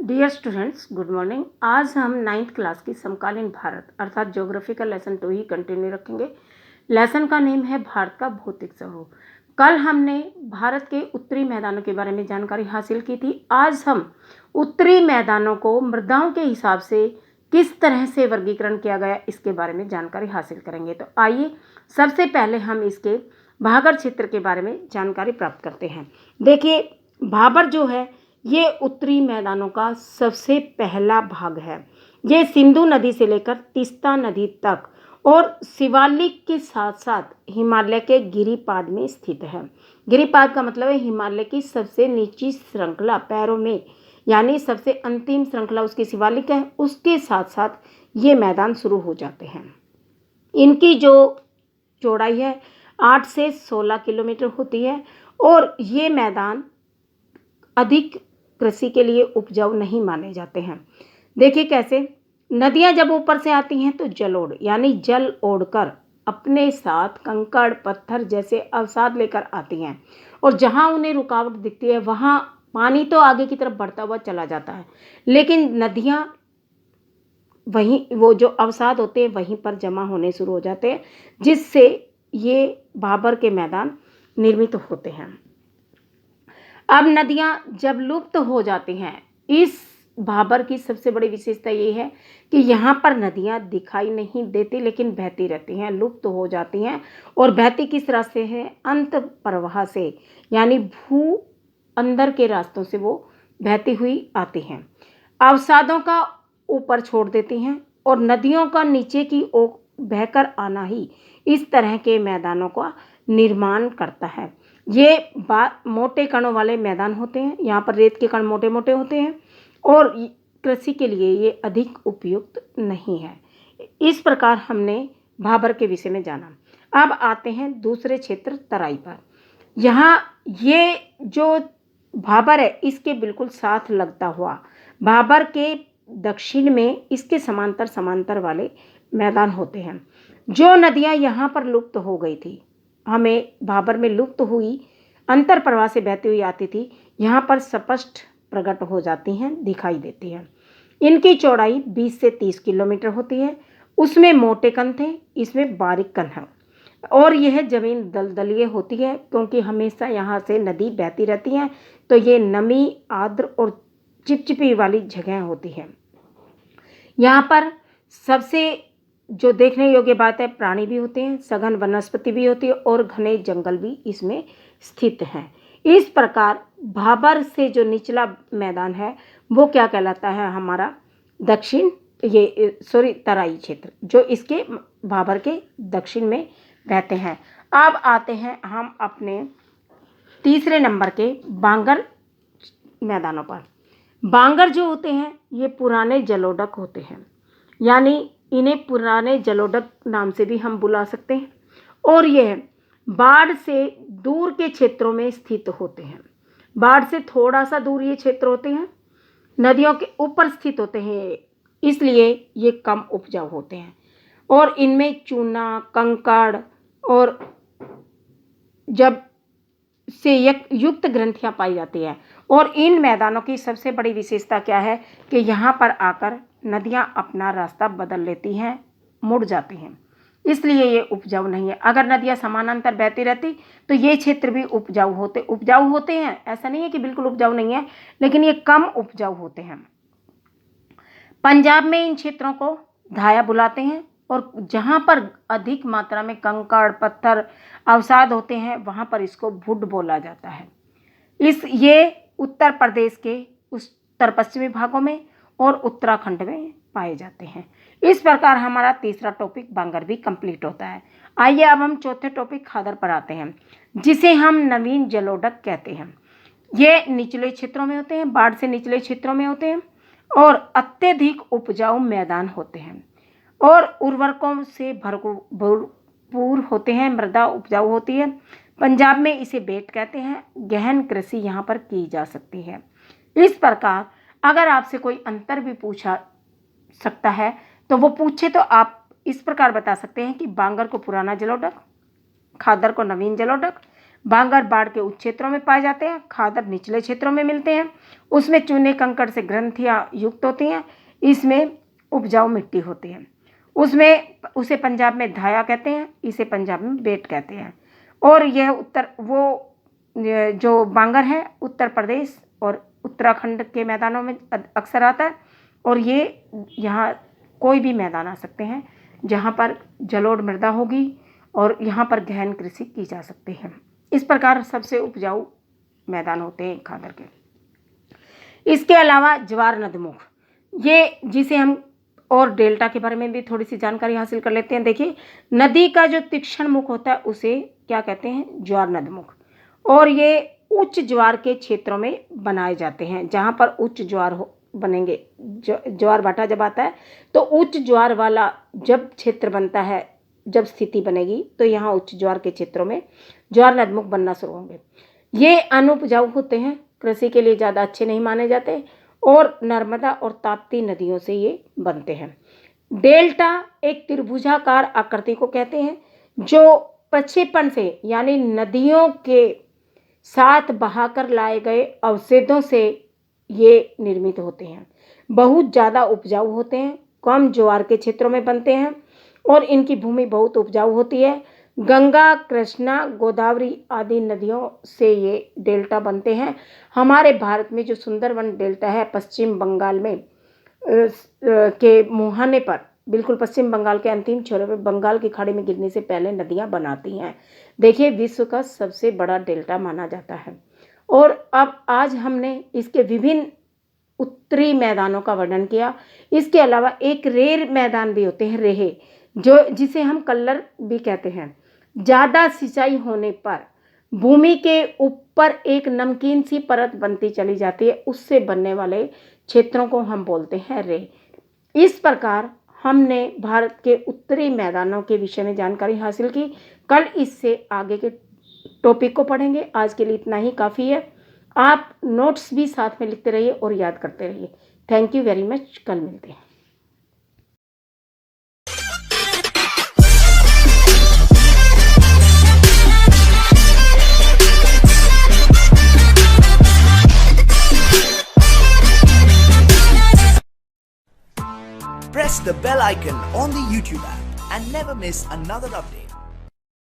Dear students, good morning. आज हम 9th class की समकालीन भारत अर्थात ज्योग्राफी का लेसन 2 ही कंटिन्यू रखेंगे। लेसन का नेम है भारत का भौतिक स्वरूप। कल हमने भारत के उत्तरी मैदानों के बारे में जानकारी हासिल की थी। आज हम उत्तरी मैदानों को मृदाओं के हिसाब से किस तरह से वर्गीकरण किया गया इसके बारे में जानकारी हासिल करेंगे। तो आइए सबसे पहले हम इसके भाबर क्षेत्र के बारे में जानकारी प्राप्त करते हैं। देखिए, भाबर जो है ये उत्तरी मैदानों का सबसे पहला भाग है। ये सिंधु नदी से लेकर तीस्ता नदी तक और शिवालिक के साथ साथ हिमालय के गिरिपाद में स्थित है। गिरिपाद का मतलब है हिमालय की सबसे निचली श्रृंखला पैरों में, यानी सबसे अंतिम श्रृंखला उसकी शिवालिक है, उसके साथ साथ ये मैदान शुरू हो जाते हैं। इनकी जो चौड़ाई है 8 से 16 किलोमीटर होती है और ये मैदान अधिक कृषि के लिए उपजाऊ नहीं माने जाते हैं। देखिए कैसे, नदियां जब ऊपर से आती हैं तो जलोढ़ यानी जल ओढ़कर अपने साथ कंकड़ पत्थर जैसे अवसाद लेकर आती हैं और जहां उन्हें रुकावट दिखती है वहां पानी तो आगे की तरफ बढ़ता हुआ चला जाता है, लेकिन नदियां वहीं वो जो अवसाद होते हैं वहीं पर जमा होने शुरू हो जाते हैं, जिससे ये भाबर के मैदान निर्मित होते हैं। अब नदियां जब लुप्त हो जाती हैं, इस भाबर की सबसे बड़ी विशेषता ये है कि यहाँ पर नदियां दिखाई नहीं देती लेकिन बहती रहती हैं, लुप्त हो जाती हैं। और बहती किस रास्ते है? अंत प्रवाह से, यानी भू अंदर के रास्तों से वो बहती हुई आती हैं, अवसादों का ऊपर छोड़ देती हैं और नदियों का नीचे की ओर बहकर आना ही इस तरह के मैदानों का निर्माण करता है। ये मोटे कणों वाले मैदान होते हैं। यहाँ पर रेत के कण मोटे मोटे होते हैं और कृषि के लिए ये अधिक उपयुक्त नहीं है। इस प्रकार हमने भाबर के विषय में जाना। अब आते हैं दूसरे क्षेत्र तराई पर। यहाँ ये जो भाबर है इसके बिल्कुल साथ लगता हुआ भाबर के दक्षिण में इसके समांतर समांतर वाले मैदान होते हैं। जो नदियाँ यहाँ पर लुप्त हो गई थी, हमें भाबर में लुप्त हुई अंतर प्रवाह से बहती हुई आती थी, यहाँ पर स्पष्ट प्रकट हो जाती हैं, दिखाई देती हैं। इनकी चौड़ाई 20 से 30 किलोमीटर होती है। उसमें मोटे कण थे, इसमें बारीक कण है और यह जमीन दलदलीय होती है क्योंकि हमेशा यहाँ से नदी बहती रहती है, तो ये नमी आर्द्र और चिपचिपी वाली जगह होती है। यहाँ पर सबसे जो देखने योग्य बात है, प्राणी भी होते हैं, सघन वनस्पति भी होती है और घने जंगल भी इसमें स्थित हैं। इस प्रकार भाबर से जो निचला मैदान है वो क्या कहलाता है? हमारा दक्षिण तराई क्षेत्र, जो इसके भाबर के दक्षिण में रहते हैं। अब आते हैं हम अपने तीसरे नंबर के बांगर मैदानों पर। बांगर जो होते हैं ये पुराने जलोढ़ होते हैं, यानी इन्हें पुराने जलोढ़ नाम से भी हम बुला सकते हैं और यह बाढ़ से दूर के क्षेत्रों में स्थित होते हैं। बाढ़ से थोड़ा सा दूर ये क्षेत्र होते हैं, नदियों के ऊपर स्थित होते हैं, इसलिए ये कम उपजाऊ होते हैं और इनमें चूना कंकड़ और जब से युक्त ग्रंथियां पाई जाती है। और इन मैदानों की सबसे बड़ी विशेषता क्या है कि यहाँ पर आकर नदियाँ अपना रास्ता बदल लेती हैं, मुड़ जाती हैं, इसलिए ये उपजाऊ नहीं है। अगर नदियाँ समानांतर बहती रहती तो ये क्षेत्र भी उपजाऊ होते हैं। ऐसा नहीं है कि बिल्कुल उपजाऊ नहीं है, लेकिन ये कम उपजाऊ होते हैं। पंजाब में इन क्षेत्रों को धाया बुलाते हैं और जहाँ पर अधिक मात्रा में कंकड़ पत्थर अवसाद होते हैं वहाँ पर इसको भुड बोला जाता है। ये उत्तर प्रदेश के उत्तर पश्चिमी भागों में और उत्तराखंड में पाए जाते हैं। इस प्रकार हमारा तीसरा टॉपिक बांगर भी कंप्लीट होता है। आइए अब हम चौथे टॉपिक खादर पर आते हैं, जिसे हम नवीन जलोढ़ कहते हैं। ये निचले क्षेत्रों में होते हैं, बाढ़ से निचले क्षेत्रों में होते हैं और अत्यधिक उपजाऊ मैदान होते हैं और उर्वरकों से भरपूर होते हैं, मृदा उपजाऊ होती है। पंजाब में इसे बेट कहते हैं। गहन कृषि यहाँ पर की जा सकती है। इस प्रकार अगर आपसे कोई अंतर भी पूछा सकता है तो वो पूछे तो आप इस प्रकार बता सकते हैं कि बांगर को पुराना जलोढ़, खादर को नवीन जलोढ़, बांगर बाढ़ के उच्च क्षेत्रों में पाए जाते हैं, खादर निचले क्षेत्रों में मिलते हैं। उसमें चूने कंकड़ से ग्रंथियाँ युक्त होती हैं। इसमें उपजाऊ मिट्टी होती है। उसे पंजाब में धाया कहते हैं, इसे पंजाब में बेट कहते हैं। और यह जो बांगर है उत्तर प्रदेश और उत्तराखंड के मैदानों में अक्सर आता है। और ये यहाँ कोई भी मैदान आ सकते हैं जहाँ पर जलोढ़ मृदा होगी और यहाँ पर गहन कृषि की जा सकती है। इस प्रकार सबसे उपजाऊ मैदान होते हैं खादर के। इसके अलावा ज्वार नदमुख, ये जिसे हम और डेल्टा के बारे में भी थोड़ी सी जानकारी हासिल कर लेते हैं। देखिए, नदी का जो तीक्ष्ण मुख होता है उसे क्या कहते हैं? ज्वार नदमुख। और ये उच्च ज्वार के क्षेत्रों में बनाए जाते हैं, जहाँ पर उच्च ज्वार बनेंगे। ज्वार भाटा जब आता है तो उच्च ज्वार वाला जब क्षेत्र बनता है, जब स्थिति बनेगी तो यहाँ उच्च ज्वार के क्षेत्रों में ज्वार नदमुख बनना शुरू होंगे। ये अनुपजाऊ होते हैं, कृषि के लिए ज़्यादा अच्छे नहीं माने जाते और नर्मदा और ताप्ती नदियों से ये बनते हैं। डेल्टा एक त्रिभुजाकार आकृति को कहते हैं जो प्रक्षेपण से यानी नदियों के साथ बहाकर लाए गए अवशेषों से ये निर्मित होते हैं। बहुत ज़्यादा उपजाऊ होते हैं, कम ज्वार के क्षेत्रों में बनते हैं और इनकी भूमि बहुत उपजाऊ होती है। गंगा, कृष्णा, गोदावरी आदि नदियों से ये डेल्टा बनते हैं। हमारे भारत में जो सुंदरवन डेल्टा है पश्चिम बंगाल में के मुहाने पर, बिल्कुल पश्चिम बंगाल के अंतिम छोर पर बंगाल की खाड़ी में गिरने से पहले नदियां बनाती हैं। देखिए, विश्व का सबसे बड़ा डेल्टा माना जाता है। और अब आज हमने इसके विभिन्न उत्तरी मैदानों का वर्णन किया। इसके अलावा एक रेर मैदान भी होते हैं, रेहे, जिसे हम कल्लर भी कहते हैं। ज़्यादा सिंचाई होने पर भूमि के ऊपर एक नमकीन सी परत बनती चली जाती है, उससे बनने वाले क्षेत्रों को हम बोलते हैं रे। इस प्रकार हमने भारत के उत्तरी मैदानों के विषय में जानकारी हासिल की। कल इससे आगे के टॉपिक को पढ़ेंगे। आज के लिए इतना ही काफ़ी है। आप नोट्स भी साथ में लिखते रहिए और याद करते रहिए। Thank you very much. कल मिलते हैं। Press the bell icon on the YouTube app and never miss another update.